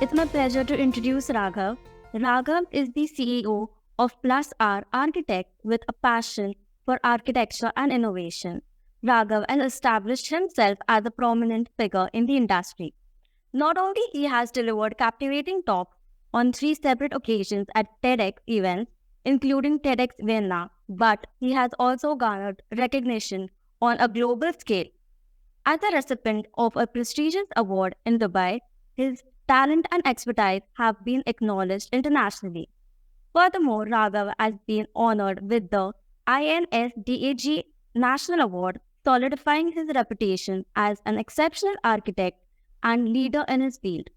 It's my pleasure to introduce Raaghav. Raaghav is the CEO of Plus R Architect with a passion for architecture and innovation. Raaghav has established himself as a prominent figure in the industry. Not only he has delivered captivating talks on 3 separate occasions at TEDx events, including TEDx Vienna, but he has also garnered recognition on a global scale. As a recipient of a prestigious award in Dubai, his talent and expertise have been acknowledged internationally. Furthermore, Raghav has been honored with the INSDAG National Award, solidifying his reputation as an exceptional architect and leader in his field.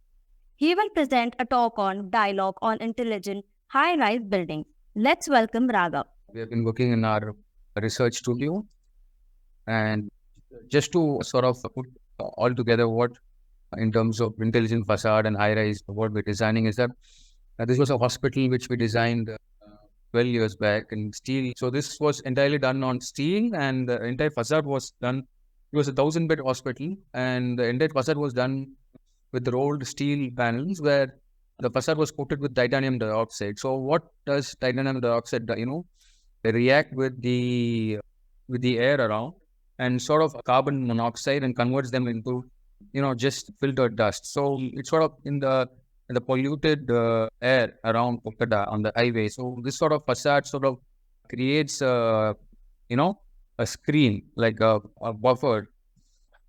He will present a talk on dialogue on intelligent high-rise buildings. Let's welcome Raghav. We have been working in our research studio, and just to sort of put all together what in terms of intelligent facade and high-rise, what we're designing is that this was a hospital which we designed 12 years back in steel. So this was entirely done on steel, and the entire facade was done. It was a 1,000-bed hospital, and the entire facade was done with rolled steel panels where the facade was coated with titanium dioxide. So what does titanium dioxide do? They react with the air around and sort of carbon monoxide and converts them into just filtered dust. So it's sort of in the polluted air around Kolkata on the highway. So this sort of facade sort of creates a screen, like a buffer,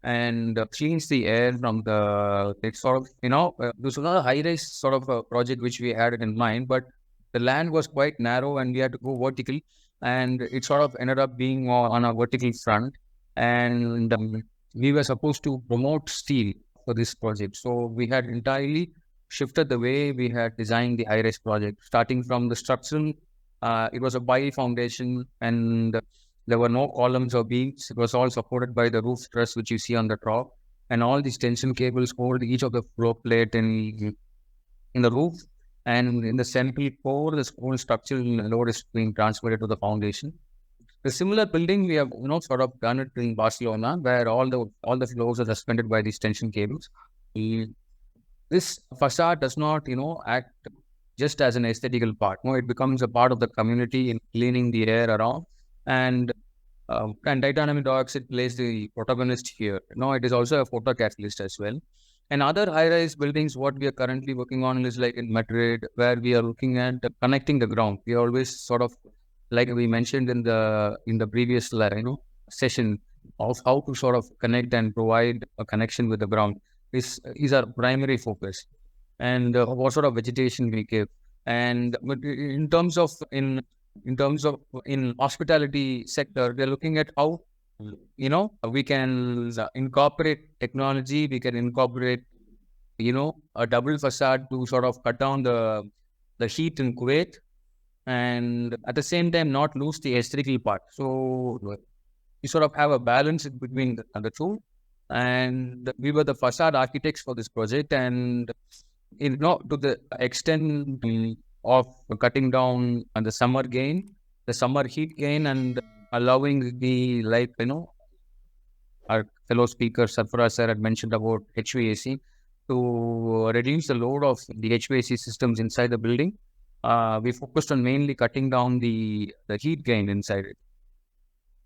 and cleans the air from the, it's sort of, this was not a high-rise sort of a project which we had in mind, but the land was quite narrow and we had to go vertical, and it sort of ended up being on a vertical front, and we were supposed to promote steel for this project. So we had entirely shifted the way we had designed the high-rise project, starting from the structural. It was a pile foundation, and there were no columns or beams. It was all supported by the roof truss, which you see on the top, and all these tension cables hold each of the floor plate in the roof, and in the central core, this whole structural load is being transferred to the foundation. The similar building we have, sort of done it in Barcelona, where all the floors are suspended by these tension cables. This facade does not, act just as an aesthetical part. No, it becomes a part of the community in cleaning the air around, and titanium dioxide plays the protagonist here. No, it is also a photocatalyst as well. And other high-rise buildings, what we are currently working on is like in Madrid, where we are looking at connecting the ground. We always sort of, like we mentioned in the previous session, of how to sort of connect and provide a connection with the ground is our primary focus, and what sort of vegetation we give. And but in terms of in hospitality sector, we are looking at how we can incorporate technology. We can incorporate a double facade to sort of cut down the heat in Kuwait, and at the same time not lose the aesthetical part. So you sort of have a balance between the two. And we were the facade architects for this project, and to the extent of cutting down on the summer heat gain, and allowing the, our fellow speaker Sarfaraz sir had mentioned about HVAC, to reduce the load of the HVAC systems inside the building. We focused on mainly cutting down the heat gain inside it.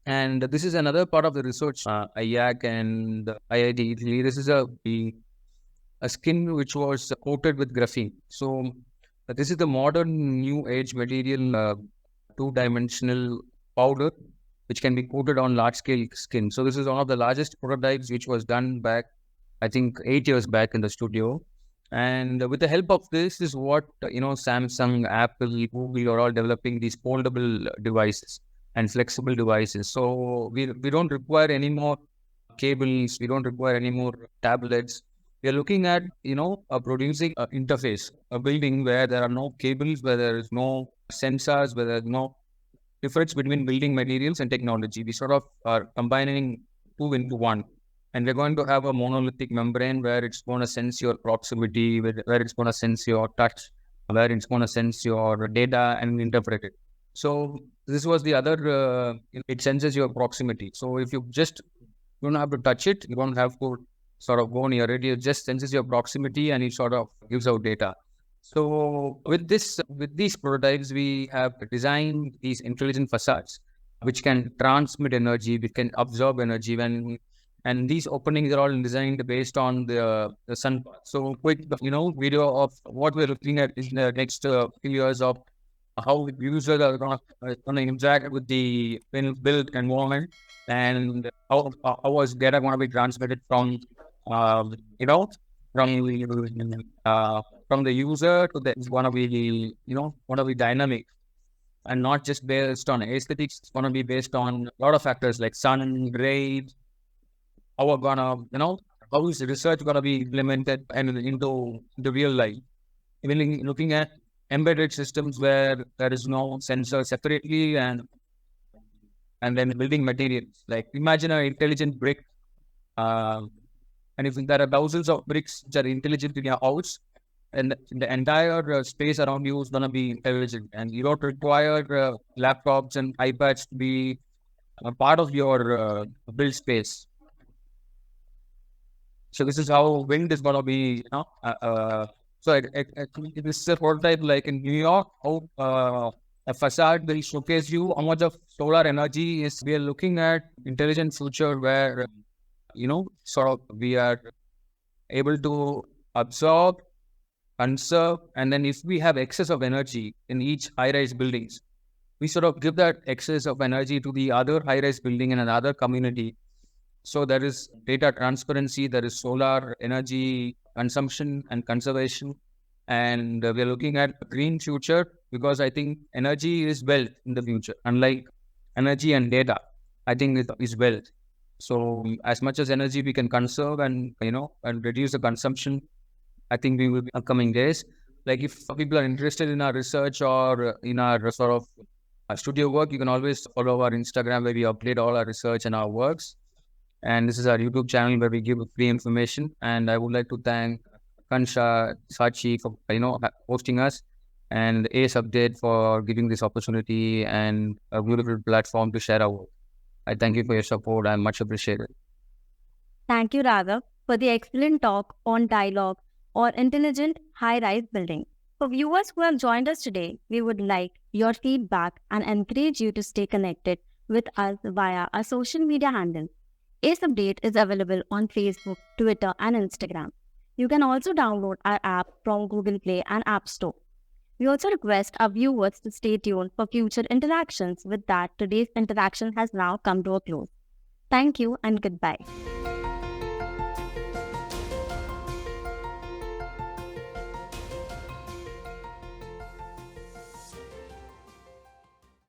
And this is another part of the research, IAC and IIT Italy. This is a skin which was coated with graphene. So this is the modern new age material, two-dimensional powder, which can be coated on large-scale skin. So this is one of the largest prototypes, which was done back, I think, 8 years back in the studio. And with the help of this is what, Samsung, Apple, Google are all developing these foldable devices and flexible devices. So we don't require any more cables. We don't require any more tablets. We are looking at, producing an interface, a building where there are no cables, where there is no sensors, where there is no difference between building materials and technology. We sort of are combining two into one. And we're going to have a monolithic membrane where it's going to sense your proximity, where it's going to sense your touch, where it's going to sense your data and interpret it. So this was the other, it senses your proximity. So if you just don't have to touch it, you don't have to sort of go near it. It just senses your proximity and it sort of gives out data. So with these prototypes, we have designed these intelligent facades, which can transmit energy, which can absorb energy and these openings are all designed based on the sun path. So quick, video of what we're looking at in the next few years of how users are going to interact with the built environment and how was data going to be transmitted from, you know, from from the user to the it's going to be, going to be dynamic and not just based on aesthetics. It's going to be based on a lot of factors like sun, rain, how we're gonna, how is research gonna be implemented and into the real life. Even looking at embedded systems where there is no sensor separately and then building materials. Like imagine an intelligent brick, and if there are thousands of bricks which are intelligent in your house, and the entire space around you is gonna be intelligent, and you don't require laptops and iPads to be a part of your build space. So this is how wind is gonna be, so this is a prototype like in New York, how a facade will showcase you how much of solar energy is. We are looking at intelligent future where, sort of we are able to absorb, conserve, and then if we have excess of energy in each high-rise buildings, we sort of give that excess of energy to the other high-rise building in another community. So there is data transparency, there is solar energy consumption and conservation. And we are looking at a green future because I think energy is wealth in the future. Unlike energy and data, I think it is wealth. So as much as energy we can conserve and, and reduce the consumption, I think we will be upcoming days. Like if people are interested in our research or in our sort of studio work, you can always follow our Instagram where we update all our research and our works. And this is our YouTube channel where we give free information. And I would like to thank Kansha, Sachi for, hosting us, and Ace Update for giving this opportunity and a beautiful platform to share our work. I thank you for your support. I much appreciate it. Thank you, Raaghav, for the excellent talk on dialogue or intelligent high-rise building. For viewers who have joined us today, we would like your feedback and encourage you to stay connected with us via our social media handles. Ace Update is available on Facebook, Twitter, and Instagram. You can also download our app from Google Play and App Store. We also request our viewers to stay tuned for future interactions. With that, today's interaction has now come to a close. Thank you and goodbye.